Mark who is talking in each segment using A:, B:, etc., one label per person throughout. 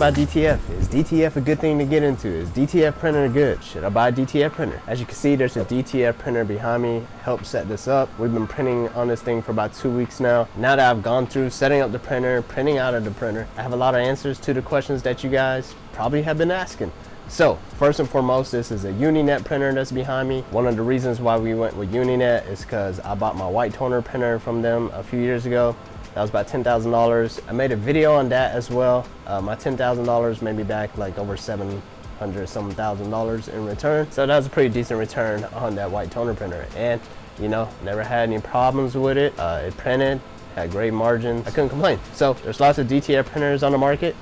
A: about DTF? Is DTF a good thing to get into? Is DTF printer good? Should I buy a DTF printer? As you can see, there's a DTF printer behind me. Help set this up. We've been printing on this thing for about 2 weeks now. Now that I've gone through setting up the printer, printing out of the printer, I have a lot of answers to the questions that you guys probably have been asking. So first and foremost, this is a Uninet printer that's behind me. One of the reasons why we went with Uninet is because I bought my white toner printer from them a few years ago. That was about $10,000. I made a video on that as well. My $10,000 made me back like over $700-some thousand in return. So that was a pretty decent return on that white toner printer. And you know, never had any problems with it. It printed, had great margin. I couldn't complain. So there's lots of DTF printers on the market.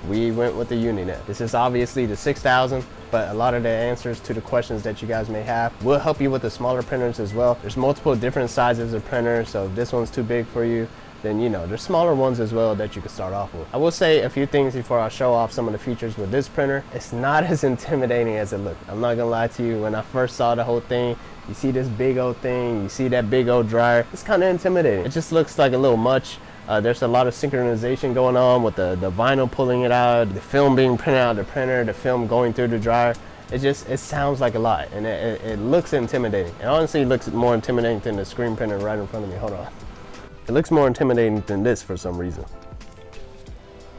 A: We went with the Uninet. This is obviously the 6000, but a lot of the answers to the questions that you guys may have will help you with the smaller printers as well. There's multiple different sizes of printers, so if this one's too big for you, then you know, there's smaller ones as well that you can start off with. I will say a few things before I show off some of the features with this printer. It's not as intimidating as it looks. I'm not gonna lie to you, when I first saw the whole thing, you see this big old thing, you see that big old dryer, it's kind of intimidating. It just looks like a little much. There's a lot of synchronization going on with the vinyl pulling it out, the film being printed out of the printer, the film going through the dryer. It sounds like a lot, and it looks intimidating. It honestly looks more intimidating than the screen printer right in front of me. Hold on. It looks more intimidating than this for some reason.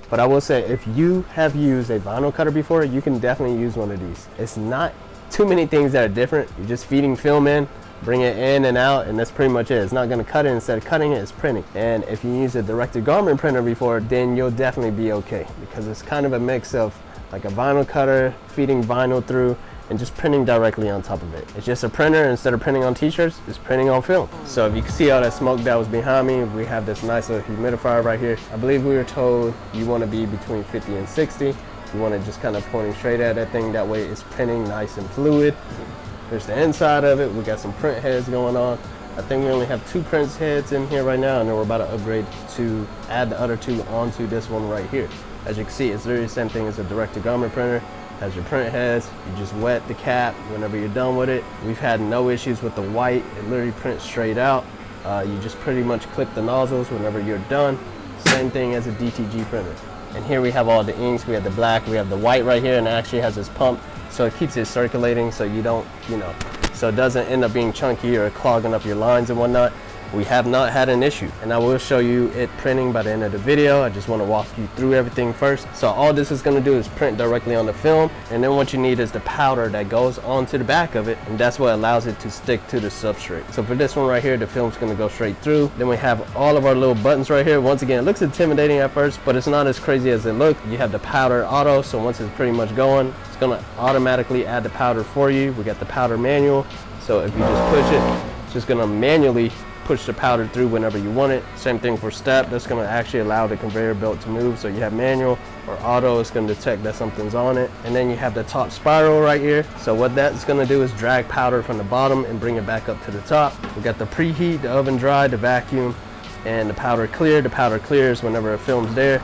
A: But I will say, if you have used a vinyl cutter before, you can definitely use one of these. It's not too many things that are different. You're just feeding film in, bring it in and out, and that's pretty much it. It's not gonna cut it. Instead of cutting it, it's printing. And if you use a direct-to-garment printer before, then you'll definitely be okay, because it's kind of a mix of like a vinyl cutter, feeding vinyl through, and just printing directly on top of it. It's just a printer. Instead of printing on t-shirts, it's printing on film. So if you can see all that smoke that was behind me, we have this nice little humidifier right here. I believe we were told you wanna be between 50 and 60. You want it just kind of pointing straight at that thing. That way it's printing nice and fluid. There's the inside of it. We got some print heads going on. I think we only have 2 print heads in here right now, and then we're about to upgrade to add the other 2 onto this one right here. As you can see, it's literally the same thing as a direct-to-garment printer. Has your print heads, you just wet the cap whenever you're done with it. We've had no issues with the white. It literally prints straight out. You just pretty much clip the nozzles whenever you're done. Same thing as a DTG printer. And here we have all the inks. We have the black, we have the white right here, and it actually has this pump. So it keeps it circulating so you don't, so it doesn't end up being chunky or clogging up your lines and whatnot. We have not had an issue, and I will show you it printing by the end of the video. I just want to walk you through everything first. So all this is going to do is print directly on the film, and then what you need is the powder that goes onto the back of it, and that's what allows it to stick to the substrate. So for this one right here, the film's going to go straight through. Then we have all of our little buttons right here. Once again, it looks intimidating at first, but it's not as crazy as it looks. You have the powder auto, so once it's pretty much going, it's going to automatically add the powder for you. We got the powder manual, so if you just push it, it's just going to manually push the powder through whenever you want it. Same thing for step. That's going to actually allow the conveyor belt to move. So you have manual or auto. It's going to detect that something's on it. And then you have the top spiral right here. So what that's going to do is drag powder from the bottom and bring it back up to the top. We got the preheat, the oven dry, the vacuum, and the powder clear. The powder clears whenever a film's there.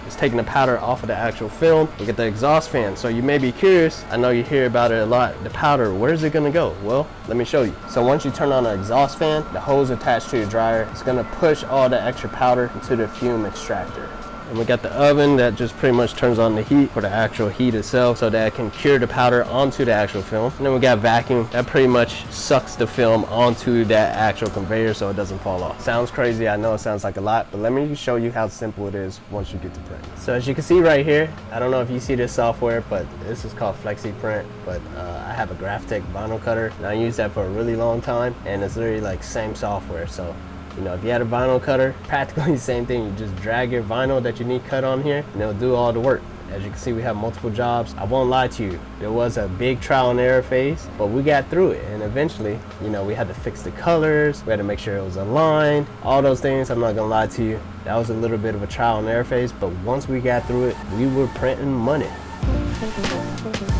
A: It's taking the powder off of the actual film. We get the exhaust fan. So you may be curious, I know you hear about it a lot, the powder, where's it gonna go? Well, let me show you. So once you turn on the exhaust fan, the hose attached to your dryer, it's gonna push all the extra powder into the fume extractor. And we got the oven that just pretty much turns on the heat for the actual heat itself so that it can cure the powder onto the actual film. And then we got vacuum that pretty much sucks the film onto that actual conveyor so it doesn't fall off. Sounds crazy, I know it sounds like a lot, but let me show you how simple it is once you get to print. So as you can see right here, I don't know if you see this software, but this is called FlexiPrint, but I have a Graphtec vinyl cutter and I use that for a really long time, and it's literally like same software. So if you had a vinyl cutter, practically the same thing. You just drag your vinyl that you need cut on here and it'll do all the work. As you can see, we have multiple jobs. I won't lie to you, there was a big trial and error phase, but we got through it, and eventually, we had to fix the colors, we had to make sure it was aligned, all those things. I'm not gonna lie to you, that was a little bit of a trial and error phase, but once we got through it, we were printing money.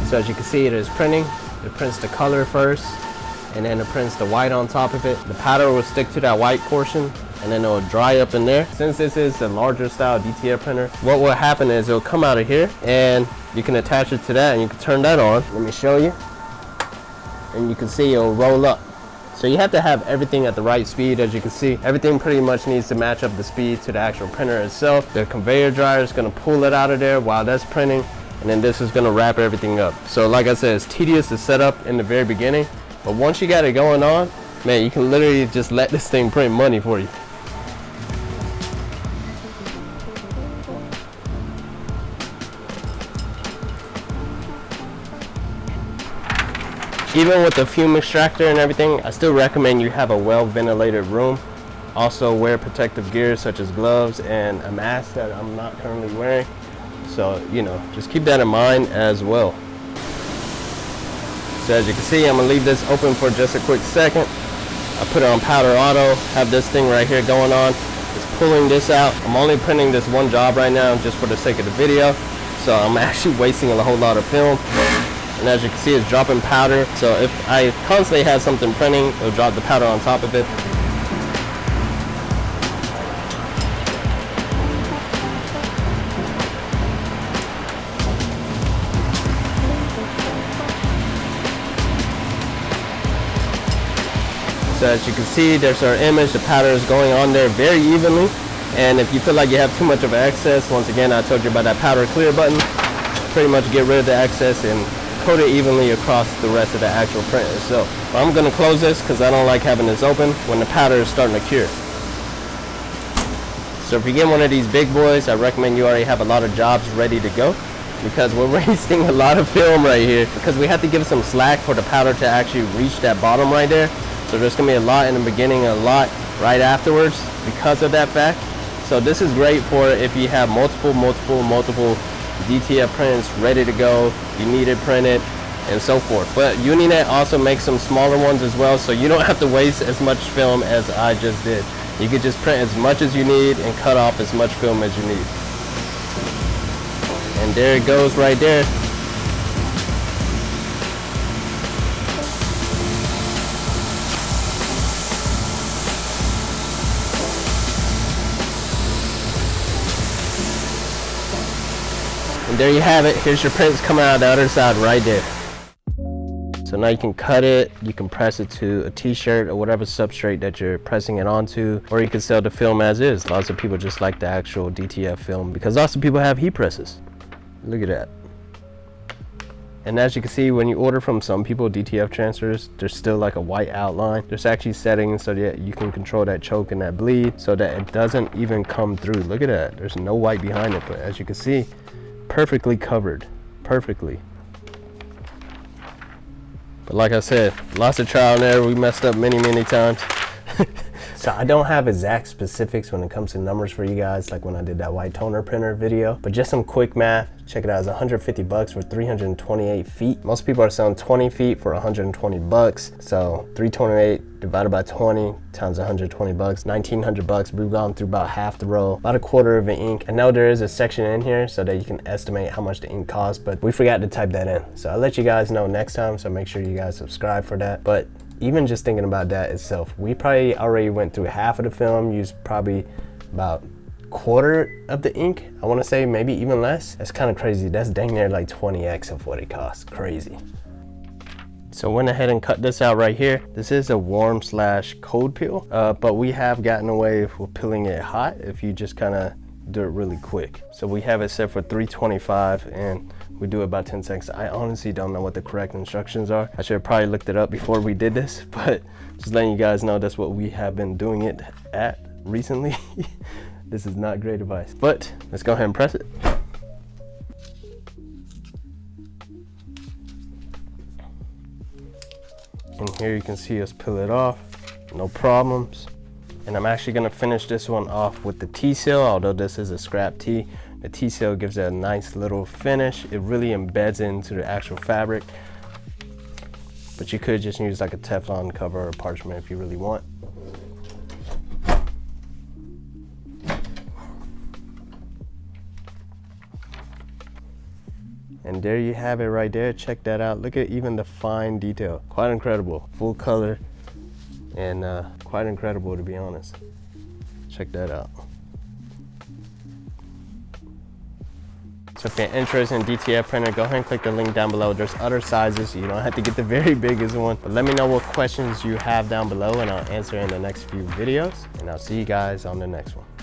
A: So as you can see, it is printing. It prints the color first, and then it prints the white on top of it. The powder will stick to that white portion, and then it'll dry up in there. Since this is a larger style DTF printer, what will happen is it'll come out of here, and you can attach it to that, and you can turn that on. Let me show you. And you can see it'll roll up. So you have to have everything at the right speed. As you can see, everything pretty much needs to match up the speed to the actual printer itself. The conveyor dryer is gonna pull it out of there while that's printing, and then this is gonna wrap everything up. So like I said, it's tedious to set up in the very beginning, but once you got it going on, man, you can literally just let this thing print money for you. Even with the fume extractor and everything, I still recommend you have a well ventilated room. Also wear protective gear such as gloves and a mask that I'm not currently wearing. So, you know, just keep that in mind as well. So as you can see, I'm gonna leave this open for just a quick second. I put it on powder auto, have this thing right here going on. It's pulling this out. I'm only printing this one job right now just for the sake of the video. So I'm actually wasting a whole lot of film. And as you can see, it's dropping powder. So if I constantly have something printing, it'll drop the powder on top of it. So as you can see, there's our image. The powder is going on there very evenly. And if you feel like you have too much of excess, once again, I told you about that powder clear button. Pretty much get rid of the excess and coat it evenly across the rest of the actual print itself. But I'm gonna close this because I don't like having this open when the powder is starting to cure. So if you get one of these big boys, I recommend you already have a lot of jobs ready to go, because we're wasting a lot of film right here because we have to give some slack for the powder to actually reach that bottom right there. So there's gonna be a lot in the beginning and a lot right afterwards because of that fact. So this is great for if you have multiple DTF prints ready to go, you need it printed, and so forth. But Uninet also makes some smaller ones as well, so you don't have to waste as much film as I just did. You could just print as much as you need and cut off as much film as you need. And there it goes right there. And there you have it. Here's your prints coming out the other side right there. So now you can cut it, you can press it to a t-shirt or whatever substrate that you're pressing it onto, or you can sell the film as is. Lots of people just like the actual DTF film because lots of people have heat presses. Look at that. And as you can see, when you order from some people DTF transfers, there's still like a white outline. There's actually settings so that you can control that choke and that bleed so that it doesn't even come through. Look at that. There's no white behind it, but as you can see, perfectly covered, perfectly. But like I said, lots of trial and error. We messed up many times. So I don't have exact specifics when it comes to numbers for you guys, like when I did that white toner printer video, but just some quick math. Check it out, it's 150 bucks for 328 feet. Most people are selling 20 feet for 120 bucks. So 328 divided by 20 times 120 bucks, 1900 bucks. We've gone through about half the roll, about a quarter of the ink. I know there is a section in here so that you can estimate how much the ink costs, but we forgot to type that in. So I'll let you guys know next time, so make sure you guys subscribe for that. But even just thinking about that itself, we probably already went through half of the film, used probably about quarter of the ink. I want to say maybe even less. That's kind of crazy. That's dang near like 20x of what it costs. Crazy. So went ahead and cut this out right here. This is a warm / cold peel, but we have gotten away with peeling it hot if you just kind of do it really quick. So we have it set for 325 and we do about 10 seconds. I honestly don't know what the correct instructions are. I should have probably looked it up before we did this, but just letting you guys know that's what we have been doing it at recently. This is not great advice, but let's go ahead and press it. And here you can see us peel it off, no problems. And I'm actually gonna finish this one off with the T-seal, although this is a scrap tee. The T-seal gives it a nice little finish. It really embeds into the actual fabric. But you could just use like a Teflon cover or parchment if you really want. And there you have it right there. Check that out. Look at even the fine detail. Quite incredible. Full color and quite incredible, to be honest. Check that out. So if you're interested in DTF printer, go ahead and click the link down below. There's other sizes, so you don't have to get the very biggest one. But let me know what questions you have down below and I'll answer in the next few videos. And I'll see you guys on the next one.